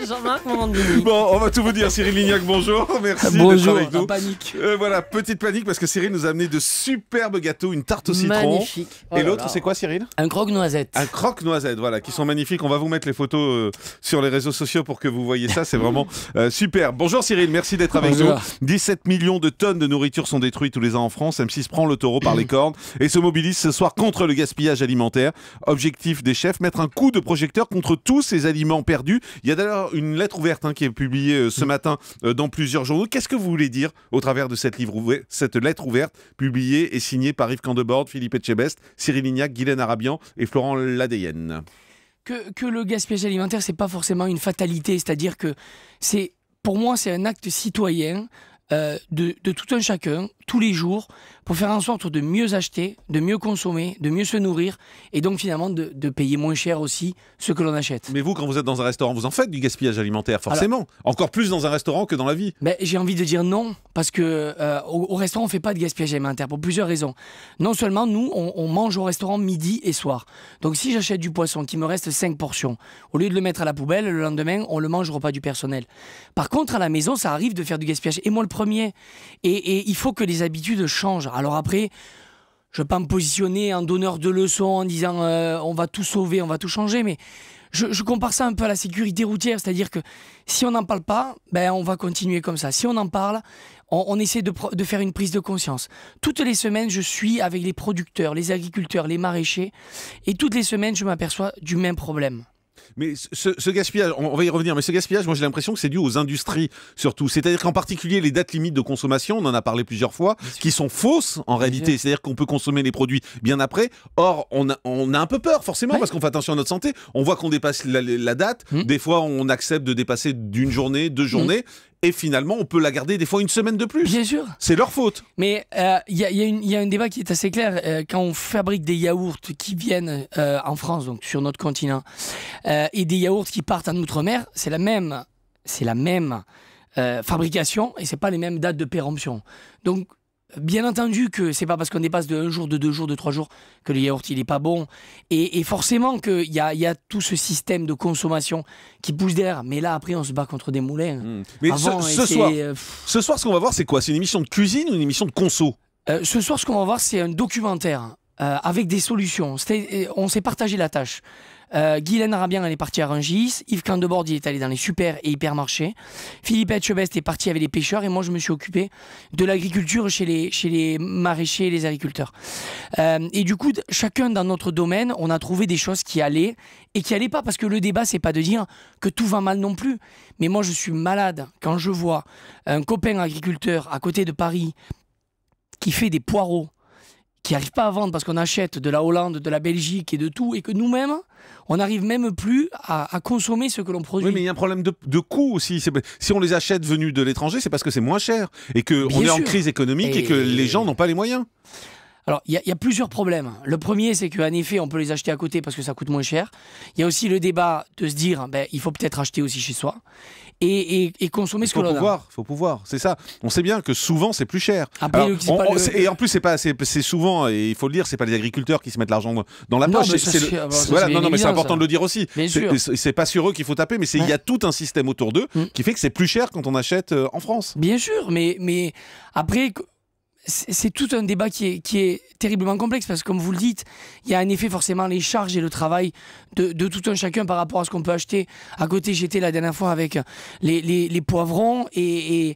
Jean-Marc Morandini. Bon, on va tout vous dire. Cyril Lignac, bonjour. Merci d'être Bonjour, avec nous. panique. Voilà, petite panique parce que Cyril nous a amené de superbes gâteaux, une tarte au citron. Magnifique. Oh Et là l'autre, là. c'est quoi, Cyril? Un croque-noisette. Un croque-noisette, voilà, qui sont magnifiques. On va vous mettre les photos sur les réseaux sociaux pour que vous voyez ça. C'est vraiment super. Bonjour Cyril, merci d'être avec Bonjour. nous. 17 millions de tonnes de nourriture sont détruites tous les ans en France. M6 prend le taureau par les cornes et se mobilise ce soir contre le gaspillage alimentaire. Objectif des chefs, mettre un coup de projecteur contre tous ces aliments perdus. Il y a d'ailleurs une lettre ouverte qui est publiée ce matin dans plusieurs journaux. Qu'est-ce que vous voulez dire au travers de cette lettre ouverte publiée et signée par Yves Candebord, Philippe Etchebest, Cyril Lignac, Guylaine Arabian et Florent Ladeyenne? Que le gaspillage alimentaire, c'est pas forcément une fatalité. C'est-à-dire que pour moi, c'est un acte citoyen de tout un chacun, tous les jours, pour faire en sorte de mieux acheter, de mieux consommer, de mieux se nourrir et donc finalement de payer moins cher aussi ce que l'on achète. Mais vous, quand vous êtes dans un restaurant, vous en faites du gaspillage alimentaire, forcément. Encore plus dans un restaurant que dans la vie. J'ai envie de dire non, parce que au restaurant, on ne fait pas de gaspillage alimentaire pour plusieurs raisons. Non seulement, nous, on mange au restaurant midi et soir. Donc si j'achète du poisson, qui me reste 5 portions, au lieu de le mettre à la poubelle, le lendemain, on le mange au repas du personnel. Par contre, à la maison, ça arrive de faire du gaspillage. Et moi, le premier. Et il faut que les habitudes changent. Alors après, je ne vais pas me positionner en donneur de leçons en disant on va tout sauver, on va tout changer, mais je compare ça un peu à la sécurité routière, c'est-à-dire que si on n'en parle pas, on va continuer comme ça. Si on en parle, on essaie de faire une prise de conscience. Toutes les semaines, je suis avec les producteurs, les agriculteurs, les maraîchers, et toutes les semaines, je m'aperçois du même problème. Mais ce gaspillage, on va y revenir, mais ce gaspillage, moi j'ai l'impression que c'est dû aux industries surtout. C'est-à-dire qu'en particulier les dates limites de consommation, on en a parlé plusieurs fois, qui sont fausses en réalité. C'est-à-dire qu'on peut consommer les produits bien après. Or, on a un peu peur forcément parce qu'on fait attention à notre santé. On voit qu'on dépasse la date. Des fois, on accepte de dépasser d'une journée, 2 journées. Et finalement, on peut la garder des fois une semaine de plus. Bien sûr. C'est leur faute. Mais il y a un débat qui est assez clair. Quand on fabrique des yaourts qui viennent en France, donc sur notre continent, et des yaourts qui partent en Outre-mer, c'est la même fabrication et c'est pas les mêmes dates de péremption. Donc, bien entendu que c'est pas parce qu'on dépasse de 1 jour, de 2 jours, de 3 jours que le yaourt il est pas bon. Et forcément qu'il y a tout ce système de consommation qui pousse derrière. Mais là, après, on se bat contre des moulins. Mais Avant, ce soir, ce qu'on va voir, c'est quoi? C'est une émission de cuisine ou une émission de conso? Ce soir, ce qu'on va voir, c'est un documentaire avec des solutions. On s'est partagé la tâche. Guylaine Arabian, elle est partie à Rungis. Yves Candebord, il est allé dans les super et hypermarchés. Philippe Etchebest est parti avec les pêcheurs et moi, je me suis occupé de l'agriculture chez les maraîchers et les agriculteurs. Et du coup, chacun dans notre domaine, on a trouvé des choses qui allaient et qui allaient pas parce que le débat, c'est pas de dire que tout va mal non plus. Mais moi, je suis malade quand je vois un copain agriculteur à côté de Paris qui fait des poireaux qui n'arrivent pas à vendre parce qu'on achète de la Hollande, de la Belgique et de tout, et que nous-mêmes, on n'arrive même plus à consommer ce que l'on produit. Oui, mais il y a un problème de coût aussi. Si on les achète venus de l'étranger, c'est parce que c'est moins cher et qu'on est en crise économique et que les gens n'ont pas les moyens. Alors, il y a plusieurs problèmes. Le premier, c'est qu'en effet, on peut les acheter à côté parce que ça coûte moins cher. Il y a aussi le débat de se dire, il faut peut-être acheter aussi chez soi et consommer ce que l'on a. Il faut pouvoir, c'est ça. On sait bien que souvent, c'est plus cher. Après, alors, et en plus, c'est souvent, et il faut le dire, c'est pas les agriculteurs qui se mettent l'argent dans la poche. Mais c'est important de le dire aussi. C'est pas sur eux qu'il faut taper, mais il y a tout un système autour d'eux qui fait que c'est plus cher quand on achète en France. Bien sûr, mais après... C'est tout un débat qui est terriblement complexe parce que comme vous le dites, il y a en effet forcément les charges et le travail de tout un chacun par rapport à ce qu'on peut acheter. À côté, j'étais la dernière fois avec les poivrons et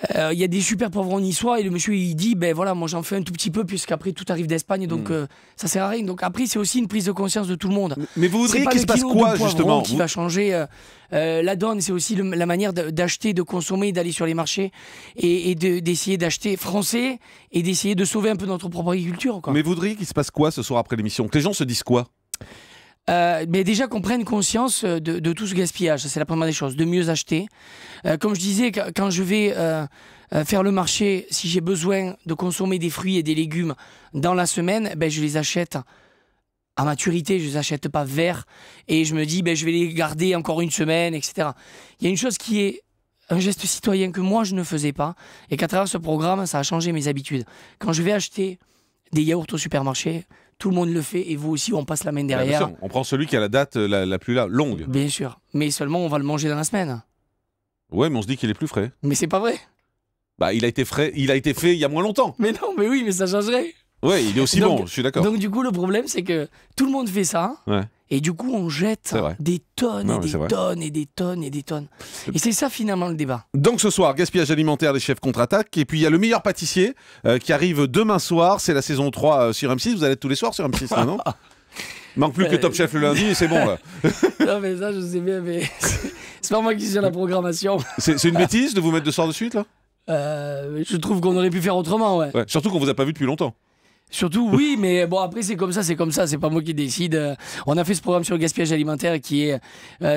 il y a des super poivrons niçois et le monsieur il dit voilà, moi j'en fais un tout petit peu puisqu'après tout arrive d'Espagne donc ça sert à rien. Donc après c'est aussi une prise de conscience de tout le monde. Mais vous voudriez qu'il se passe quoi justement qui va changer la donne, c'est aussi la manière d'acheter, de consommer, d'aller sur les marchés et d'essayer d'acheter français et d'essayer de sauver un peu notre propre agriculture, quoi. Mais vous voudriez qu'il se passe quoi ce soir après l'émission? Que les gens se disent quoi? Mais déjà qu'on prenne conscience de tout ce gaspillage, ça c'est la première des choses, de mieux acheter. Comme je disais, quand je vais faire le marché, si j'ai besoin de consommer des fruits et des légumes dans la semaine, je les achète à maturité, je les achète pas verts et je me dis je vais les garder encore une semaine, etc. Il y a une chose qui est un geste citoyen que moi je ne faisais pas et qu'à travers ce programme, ça a changé mes habitudes. Quand je vais acheter des yaourts au supermarché, tout le monde le fait et vous aussi, on passe la main Bien derrière. sûr, on prend celui qui a la date la plus longue. Bien sûr, mais seulement on va le manger dans la semaine. Ouais, mais on se dit qu'il est plus frais. Mais c'est pas vrai. Bah, il a été fait il y a moins longtemps. Mais non, mais oui, mais ça changerait. Ouais, il est aussi Donc- bon, je suis d'accord. Donc du coup, le problème, c'est que tout le monde fait ça. Ouais. Et du coup, on jette C'est vrai. des tonnes Non, et mais des c'est vrai. tonnes et des tonnes et des tonnes. Et c'est ça finalement le débat. Donc ce soir, gaspillage alimentaire, les chefs contre-attaquent. Et puis il y a le meilleur pâtissier qui arrive demain soir. C'est la saison 3 sur M6. Vous allez être tous les soirs sur M6, là, non? Manque plus que Top Chef le lundi et c'est bon là. Non mais ça, je sais bien, mais c'est pas moi qui suis à la programmation. C'est une bêtise de vous mettre 2 soirs de suite là? Je trouve qu'on aurait pu faire autrement, ouais. Ouais. Surtout qu'on vous a pas vu depuis longtemps. Surtout, oui, mais bon, après, c'est comme ça, c'est pas moi qui décide. On a fait ce programme sur le gaspillage alimentaire qui est.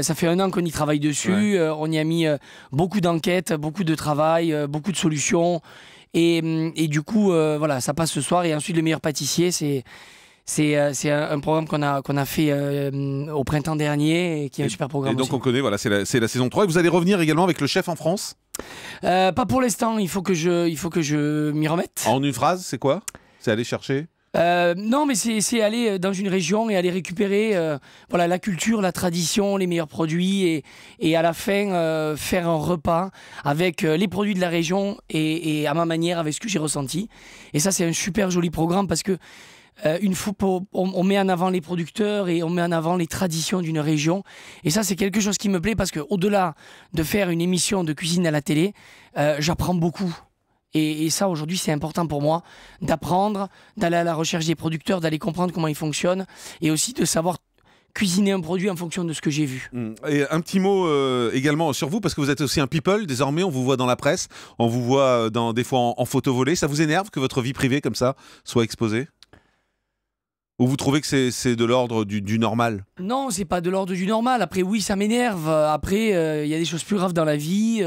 Ça fait 1 an qu'on y travaille dessus. Ouais. On y a mis beaucoup d'enquêtes, beaucoup de travail, beaucoup de solutions. Et du coup, voilà, ça passe ce soir. Et ensuite, le meilleur pâtissier, c'est un programme qu'on a fait au printemps dernier et qui est un super programme. Et donc aussi. on connaît, voilà, c'est la saison 3. Et vous allez revenir également avec le chef en France. Pas pour l'instant, il faut que je m'y remette. En une phrase, c'est quoi? C'est aller chercher? Non, mais c'est aller dans une région et aller récupérer voilà, la culture, la tradition, les meilleurs produits et à la fin faire un repas avec les produits de la région et à ma manière avec ce que j'ai ressenti. Et ça, c'est un super joli programme parce que on met en avant les producteurs et on met en avant les traditions d'une région. Et ça, c'est quelque chose qui me plaît parce qu'au-delà de faire une émission de cuisine à la télé, j'apprends beaucoup. Et ça, aujourd'hui, c'est important pour moi d'apprendre, d'aller à la recherche des producteurs, d'aller comprendre comment ils fonctionnent et aussi de savoir cuisiner un produit en fonction de ce que j'ai vu. Et un petit mot également sur vous, parce que vous êtes aussi un people, désormais on vous voit dans la presse, on vous voit des fois en photo volée. Ça vous énerve que votre vie privée comme ça soit exposée? Ou vous trouvez que c'est de l'ordre du normal? Non, c'est pas de l'ordre du normal. Après, oui, ça m'énerve. Après, il y a des choses plus graves dans la vie.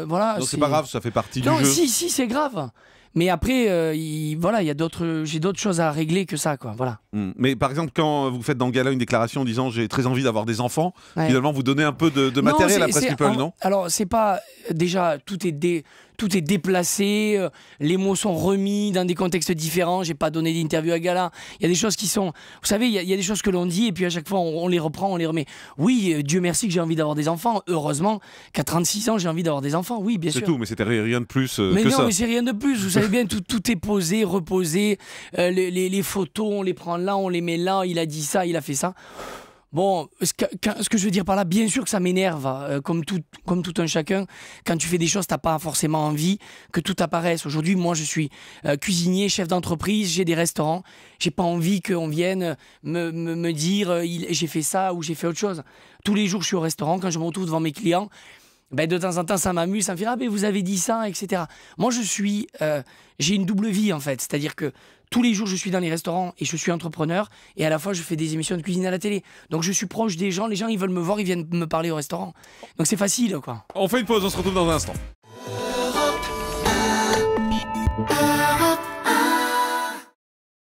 Voilà. Non, c'est pas grave, ça fait partie du Non, jeu. si, c'est grave. Mais après, voilà, j'ai d'autres choses à régler que ça, quoi. Voilà. Mais par exemple, quand vous faites dans le gala une déclaration en disant j'ai très envie d'avoir des enfants, Ouais. finalement vous donnez un peu de matériel à Presse People, non? Alors, c'est pas. Déjà, tout est déplacé, les mots sont remis dans des contextes différents. J'ai pas donné d'interview à gala. Il y a des choses qui sont. Vous savez, il y a des choses que l'on dit et puis à chaque fois on les reprend, on les remet. Oui, Dieu merci que j'ai envie d'avoir des enfants. Heureusement qu'à 36 ans, j'ai envie d'avoir des enfants. Oui, bien sûr. C'est tout, mais c'était rien de plus Mais que non, ça. mais c'est rien de plus. Vous savez bien, tout est posé, reposé. Les photos, on les prend là, on les met là. Il a dit ça, il a fait ça. Bon, ce que je veux dire par là, bien sûr que ça m'énerve, comme tout un chacun. Quand tu fais des choses, t'as pas forcément envie que tout apparaisse. Aujourd'hui, moi, je suis cuisinier, chef d'entreprise, j'ai des restaurants. J'ai pas envie qu'on vienne me dire j'ai fait ça ou j'ai fait autre chose. Tous les jours, je suis au restaurant. Quand je me retrouve devant mes clients, ben, de temps en temps, ça m'amuse, ça me fait ah, ben, vous avez dit ça, etc. Moi, j'ai une double vie en fait, c'est-à-dire que tous les jours, je suis dans les restaurants et je suis entrepreneur et à la fois, je fais des émissions de cuisine à la télé. Donc, je suis proche des gens, les gens, ils veulent me voir, ils viennent me parler au restaurant. Donc, c'est facile, quoi. On fait une pause, on se retrouve dans un instant.